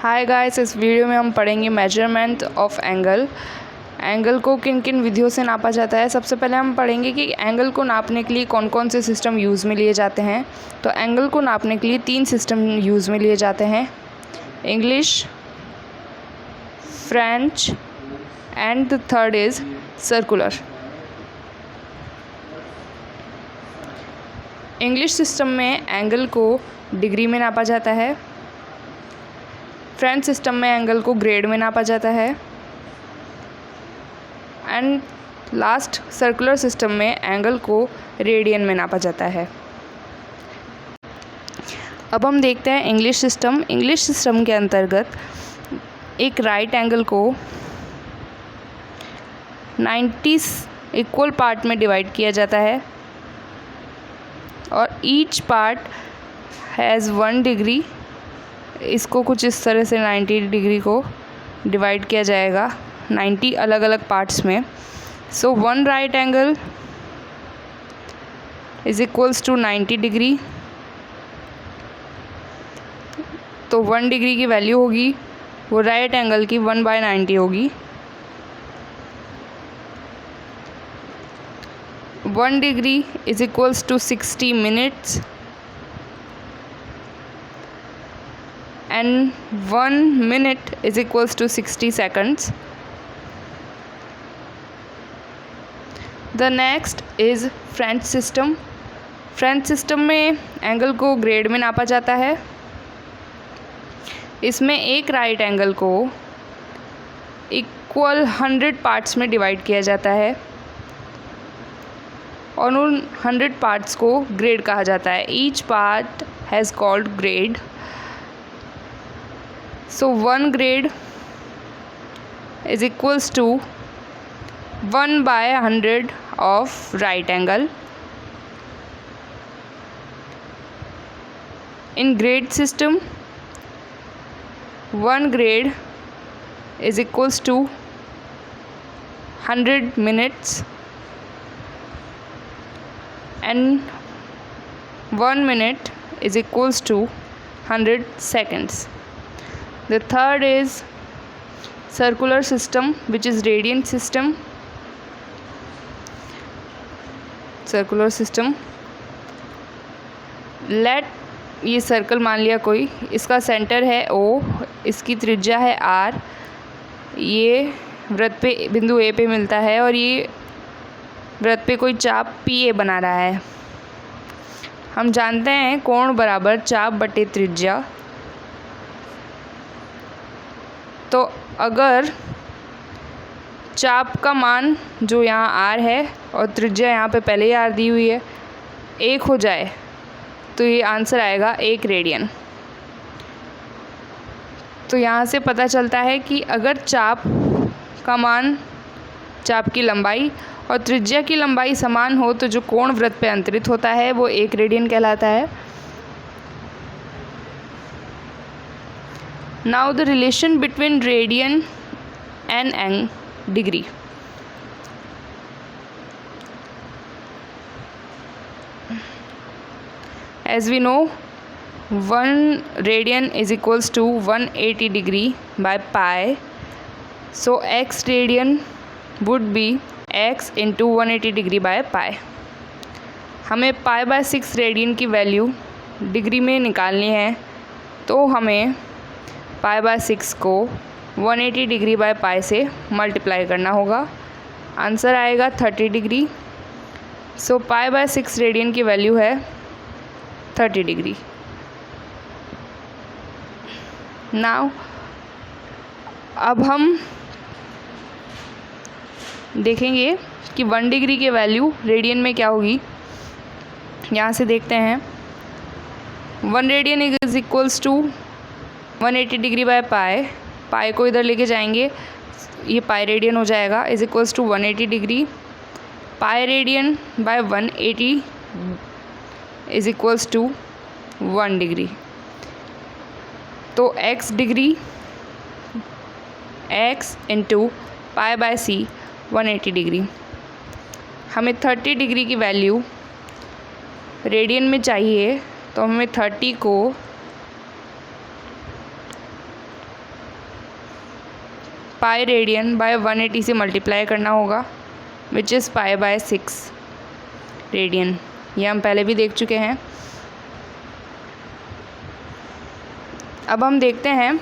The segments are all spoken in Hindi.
हाय गाइस, इस वीडियो में हम पढ़ेंगे मेजरमेंट ऑफ एंगल। एंगल को किन किन विधियों से नापा जाता है। सबसे पहले हम पढ़ेंगे कि एंगल को नापने के लिए कौन कौन से सिस्टम यूज़ में लिए जाते हैं। तो एंगल को नापने के लिए 3 सिस्टम यूज़ में लिए जाते हैं, English, French and the third is circular. English system में एंगल को डिग्री में नापा जाता है, फ्रेंच सिस्टम में एंगल को ग्रेड में नापा जाता है एंड लास्ट सर्कुलर सिस्टम में एंगल को रेडियन में नापा जाता है। अब हम देखते हैं इंग्लिश सिस्टम। इंग्लिश सिस्टम के अंतर्गत एक राइट एंगल को 90 इक्वल पार्ट में डिवाइड किया जाता है और ईच पार्ट हैज़ 1 डिग्री। इसको कुछ इस तरह से 90 डिग्री को डिवाइड किया जाएगा 90 अलग अलग पार्ट्स में। So 1 right angle is equals to 90 degree. तो 1 डिग्री की वैल्यू होगी वो राइट एंगल की 1/90 होगी। 1 degree is equals to 60 minutes and 1 minute is equals to 60 seconds. The next is French system. French system में एंगल को ग्रेड में नापा जाता है। इसमें एक राइट एंगल को इक्वल 100 पार्ट्स में डिवाइड किया जाता है और उन 100 पार्ट्स को ग्रेड कहा जाता है। Each part has called grade. So 1 grade is equals to 1/100 of right angle. In grade system, 1 grade is equals to 100 minutes and 1 minute is equals to 100 seconds. The third is circular system, which is radian system. Circular system. Let ये सर्कल मान लिया कोई, इसका सेंटर है O, इसकी त्रिज्या है R, ये वृत्त पे बिंदु A पे मिलता है और ये वृत्त पे कोई चाप PA बना रहा है। हम जानते हैं कोण बराबर चाप बटे त्रिज्या। तो अगर चाप का मान जो यहाँ R है और त्रिज्या यहाँ पे पहले ही R दी हुई है 1 हो जाए तो ये आंसर आएगा 1 रेडियन। तो यहाँ से पता चलता है कि अगर चाप का मान, चाप की लंबाई और त्रिज्या की लंबाई समान हो तो जो कोण वृत्त पे अंतरित होता है वो 1 रेडियन कहलाता है। Now the relation between radian and degree. As we know, 1 radian is equals to 180 degree by pi. So x radian would be x into 180 degree by pi. हमें pi/6 रेडियन की वैल्यू डिग्री में निकालनी है तो हमें pi/6 को 180 डिग्री बाय पाई से मल्टीप्लाई करना होगा। आंसर आएगा 30 डिग्री। सो pi/6 रेडियन की वैल्यू है 30 डिग्री। नाउ अब हम देखेंगे कि 1 डिग्री की वैल्यू रेडियन में क्या होगी। यहाँ से देखते हैं 1 radian is equals to 180 degree by pi को इधर लेके जाएंगे, ये पाई रेडियन हो जाएगा, is equals to 180 degree. Pi radian by 180 is equals to 1 degree. तो x degree x into pi/c 180 degree. हमें 30 डिग्री की वैल्यू रेडियन में चाहिए तो हमें 30 को पाई रेडियन बाय 180 से मल्टीप्लाई करना होगा, which is pi by 6 radian. ये हम पहले भी देख चुके हैं। अब हम देखते हैं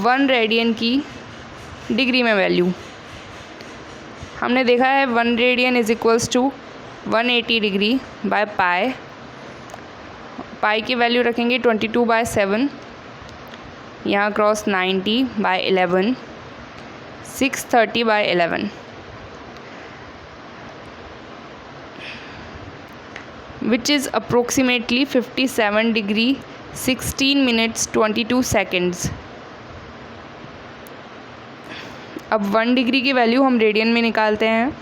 1 रेडियन की डिग्री में वैल्यू। हमने देखा है 1 radian is equals to 180 degree by pi. Pi की वैल्यू रखेंगे 22/7, यहाँ cross 90 by 11, 630 by 11, which is approximately 57 degree 16 minutes 22 seconds। अब 1 डिग्री की वैल्यू हम रेडियन में निकालते हैं।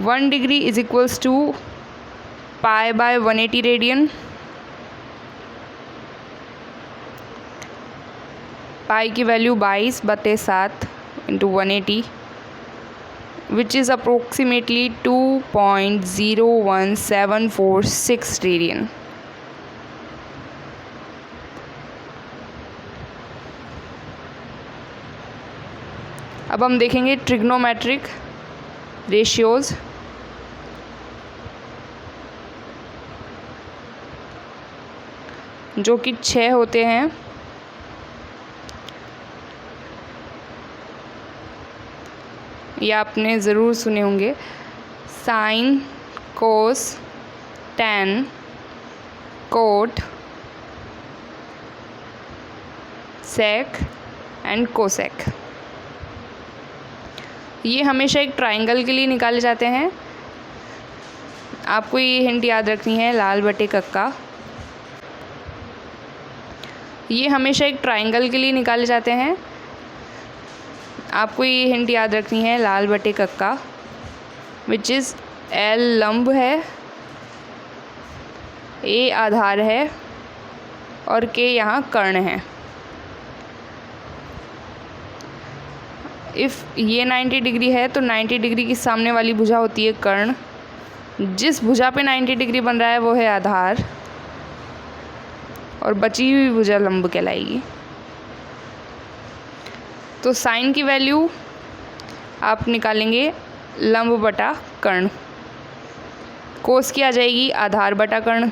1 degree is equals to pi by 180 radian. Pi की value 22/7 into 180, which is approximately 2.01746 radian. अब हम देखेंगे ट्रिग्नोमेट्रिक रेशियोज। जो कि 6 होते हैं। ये आपने ज़रूर सुने होंगे। Sine, cos, tan, cot, sec and cosec. ये हमेशा एक ट्राइंगल के लिए निकाले जाते हैं। आपको ये हिंट याद रखनी है, लाल बटे कक्का। ये हमेशा एक ट्राइंगल के लिए निकाले जाते हैं। आपको ये हिंट याद रखनी है, लाल बटे कक्का, विच इज़ एल लंब है, ए आधार है और के यहाँ कर्ण है। इफ़ ये 90 डिग्री है तो 90 डिग्री की सामने वाली भुजा होती है कर्ण। जिस भुजा पे 90 डिग्री बन रहा है वो है आधार, और बची हुई भुजा लंब कहलाएगी। तो साइन की वैल्यू आप निकालेंगे लंब बटा कर्ण। कोस की आ जाएगी आधार बटा कर्ण।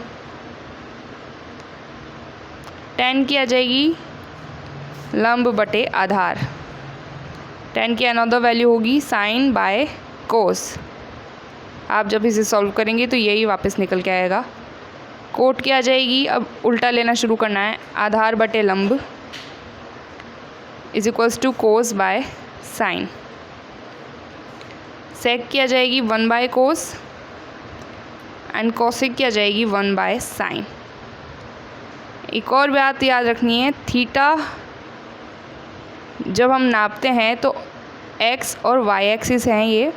टैन की आ जाएगी लंब बटे आधार। टैन की अनदर वैल्यू होगी साइन बाय कोस। आप जब इसे सॉल्व करेंगे तो यही वापस निकल के आएगा। कोट की आ जाएगी, अब उल्टा लेना शुरू करना है, आधार बटे लंब is equals to cos by sine. Sec की आ जाएगी 1 बाय कोस एंड कोसेक की आ जाएगी 1 बाय साइन। एक और बात याद रखनी है, थीटा जब हम नापते हैं तो एक्स और वाई एक्सिस हैं। ये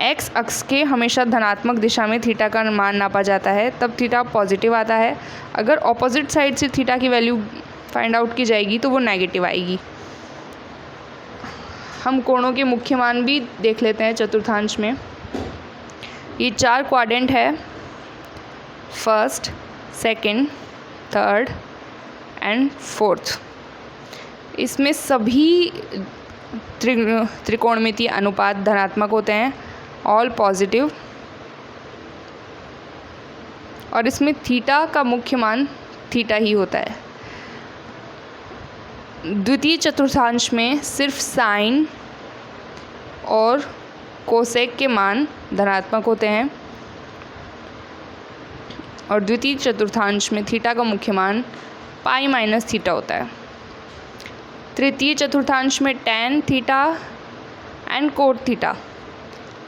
एक्स अक्ष के हमेशा धनात्मक दिशा में थीटा का मान नापा जाता है, तब थीटा पॉजिटिव आता है। अगर ऑपोजिट साइड से थीटा की वैल्यू फाइंड आउट की जाएगी तो वो नेगेटिव आएगी। हम कोणों के मुख्य मान भी देख लेते हैं चतुर्थांश में। ये 4 क्वाड्रेंट है, first, second, third and fourth. इसमें सभी त्रिकोणमितीय अनुपात धनात्मक होते हैं, ऑल पॉजिटिव। और इसमें थीटा का मुख्य मान थीटा ही होता है। द्वितीय चतुर्थांश में सिर्फ साइन और कोसेक के मान धनात्मक होते हैं, और द्वितीय चतुर्थांश में थीटा का मुख्य मान पाई माइनस थीटा होता है। तृतीय चतुर्थांश में tan theta and cot theta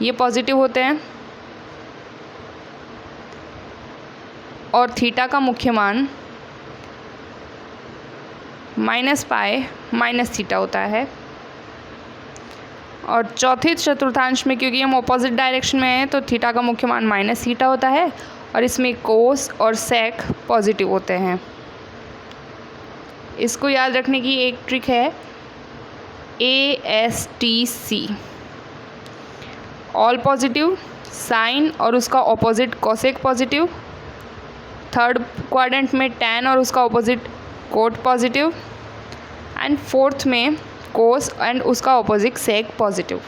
ये पॉजिटिव होते हैं, और थीटा का मुख्य मान माइनस पाई माइनस थीटा होता है। और चौथे चतुर्थांश में क्योंकि हम ऑपोजिट डायरेक्शन में हैं तो थीटा का मुख्य मान माइनस थीटा होता है, और इसमें कोस और सेक पॉजिटिव होते हैं। इसको याद रखने की एक ट्रिक है, ASTC, ऑल पॉजिटिव, साइन और उसका opposite cosec positive, third quadrant में टैन और उसका opposite cot positive, and fourth में कोस एंड उसका ऑपोजिट सेक पॉजिटिव।